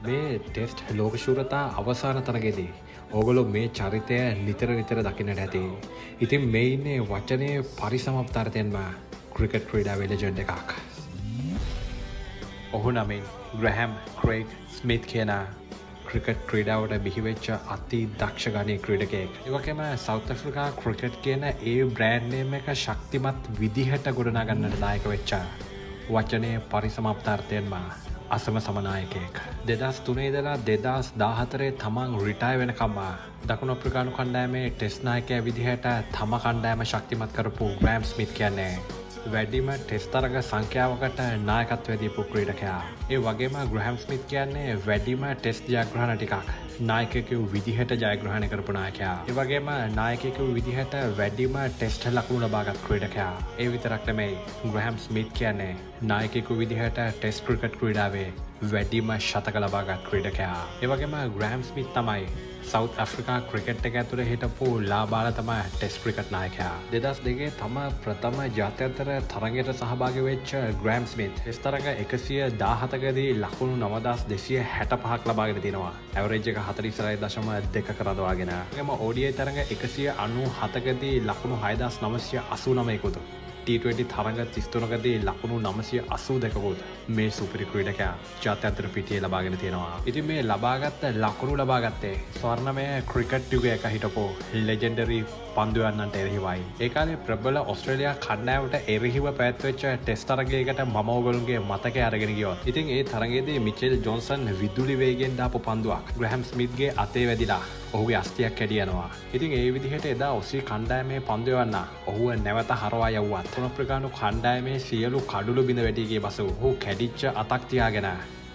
මේ ටෙස්ට් ලෝකශූරතා අවසාන තරගෙදී ඕගොල්ලෝ මේ චරිතය නිතර දකින්නට ඇති. ඉතින් මේ ඉන්නේ වචනේ පරිසමාප්තාර්ථයෙන්ම ක්‍රිකට් ක්‍රීඩාවේ ලෙජන්ඩ් එකක්. ඔහු නමින් ග්‍රැහැම් ක්‍රේග් ස්මිත් කියන ක්‍රිකට් ක්‍රීඩාවට බිහිවෙච්ච අති දක්ෂ ගණයේ ක්‍රීඩකයෙක්. ඒ වගේම සවුත් ඇෆ්‍රිකා ක්‍රිකට් කියන ඒ බ්‍රෑන්ඩ් නේම් එක ශක්තිමත් විදිහට ගොඩනගන්නට දායක වෙච්ච වචනේ පරිසමාප්තාර්ථයෙන්ම අසම සමනායකයෙක්. 2003 ඉඳලා 2014 තමන් රිටයර් වෙනකම්ම දකුණු අප්‍රිකානු කණ්ඩායමේ ටෙස්ට් නායකයා විදිහට තම කණ්ඩායම ශක්තිමත් කරපු ග්‍රෑම් ස්මිත් කියන්නේ වැඩිම ටෙස්ට් තරග සංඛ්‍යාවකට නායකත්වය දීපු ක්‍රීඩකයා. ඒ වගේම ග්‍රෑම් ස්මිත් කියන්නේ වැඩිම ටෙස්ට් ජයග්‍රහණ ටිකක් නායකයෙකු විදිහට ජයග්‍රහණය කරපු නායකයා. ඒ වගේම නායකයෙකු විදිහට වැඩිම ටෙස්ට් ලකුණු ලබාගත් ක්‍රීඩකයා. ඒ විතරක් නෙමෙයි ග්‍රෑම් ස්මිත් කියන්නේ නායකයෙකු විදිහට ටෙස්ට් ක්‍රිකට් ක්‍රීඩාවේ වැඩිම ශතක ලබාගත් ක්‍රීඩකයා. ඒ වගේම ග්‍රෑම් ස්මිත් තමයි සවුත් ඇෆ්‍රිකා ක්‍රිකට් එක ඇතුළේ හිටපු ලාබාලතම ටෙස්ට් ක්‍රිකට් නායකයා. 2002 තම ප්‍රථම ජාත්‍යන්තර තරගයට සහභාගී වෙච්ච ග්‍රෑම් ස්මිත් ටෙස්ට් තරග 117කදී ලකුණු 9265ක් ලබාගෙන තිනවා. ඇවරේජ් එක 40.2ක රඳවාගෙන. එම ODI තරග 197කදී ලකුණු 6989කුත්. T20 තරග 33කදී ලකුණු 982කුත් මේ සුපිරි ක්‍රීඩකයා ජාත්‍යන්තර පිටියේ ලබාගෙන තියෙනවා. ඉතින් මේ ලබාගත් ලකුණු ලබාගත්තේ ස්වර්ණමය ක්‍රිකට් යුගයක හිටපු ලෙජෙන්ඩරි පන්දුවන්නන්ට එරෙහිවයි. ඒ කාලේ ප්‍රබල ඔස්ට්‍රේලියා කණ්ඩායමට එරෙහිව පැවැත්වෙච්ච ටෙස්ට් තරගයකට මම ඕගොල්ලන්ගේ මතකය අරගෙන ගියොත්. ඉතින් ඒ තරගයේදී මිචෙල් ජොන්සන් විදුලි වේගයෙන් දාපු පන්දුවක් ග්‍රැහැම් ස්මිත්ගේ අතේ වැදිලා ඔහුගේ අස්තියක් කැඩි යනවා. ඉතින් ඒ විදිහට එදා ඔසී කණ්ඩායමේ පන්දු යවන්න ඔහුව නැවත හරවා යවුවත් දකුණු අප්‍රිකානු කණ්ඩායමේ සියලු කඩුළු බිඳ වැටි ගිය පසු ඔහු කැඩිච්ච අතක් තියාගෙන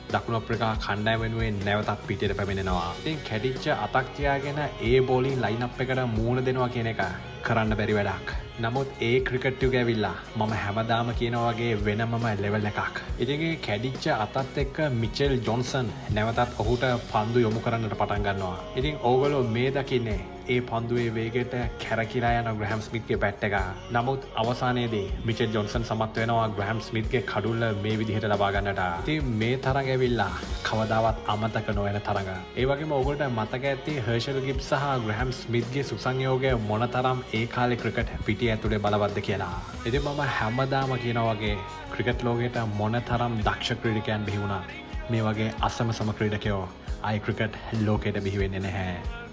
දකුණු අප්‍රිකා කණ්ඩායම වෙනුවෙන් නැවතත් පිටියට පැමිණෙනවා. ඉතින් කැඩිච්ච අතක් තියාගෙන ඒ බෝලින් ලයින්අප් එකට මූණ දෙනවා කියන එක කරන්න බැරි වැඩක්. නමුත් ඒ ක්‍රිකට් යුගය ඇවිල්ලා මම හැමදාම කියනවා වගේ වෙනමම ලෙවල් එකක්. ඉතින් ඒ කැඩිච්ච අතත් එක්ක මිචෙල් ජොන්සන් නැවතත් ඔහුට පන්දු යොමු කරන්නට පටන් ගන්නවා. ඉතින් ඕගොල්ලෝ මේ දකින්නේ ඒ පන්දුවේ වේගයට කැරකිලා යන ග්‍රැහැම් ස්මිත්ගේ බැට් එක. නමුත් අවසානයේදී මිචෙල් ජොන්සන් සමත් වෙනවා ග්‍රැහැම් ස්මිත්ගේ කඩුල්ල මේ විදිහට ලබා ගන්නට. ඉතින් මේ තරග ඇවිල්ලා කවදාවත් අමතක නොවන තරග. ඒ වගේම ඕගොල්ලන්ට මතක ඇති හර්ෂල් ගිබ්ස් සහ ග්‍රැහැම් ස්මිත්ගේ සුසංයෝගය මොනතරම් ඒ කාලේ ක්‍රිකට් පිටිය ඇතුලේ බලවත්ද කියලා. ඉතින් මම හැමදාම කියනවා වගේ ක්‍රිකට් ලෝකයට මොනතරම් දක්ෂ ක්‍රීඩකයන් බිහි වුණත් මේ වගේ අසම සම ක්‍රීඩකයෝ ආයි ක්‍රිකට් ලෝකයට බිහි වෙන්නේ නැහැ.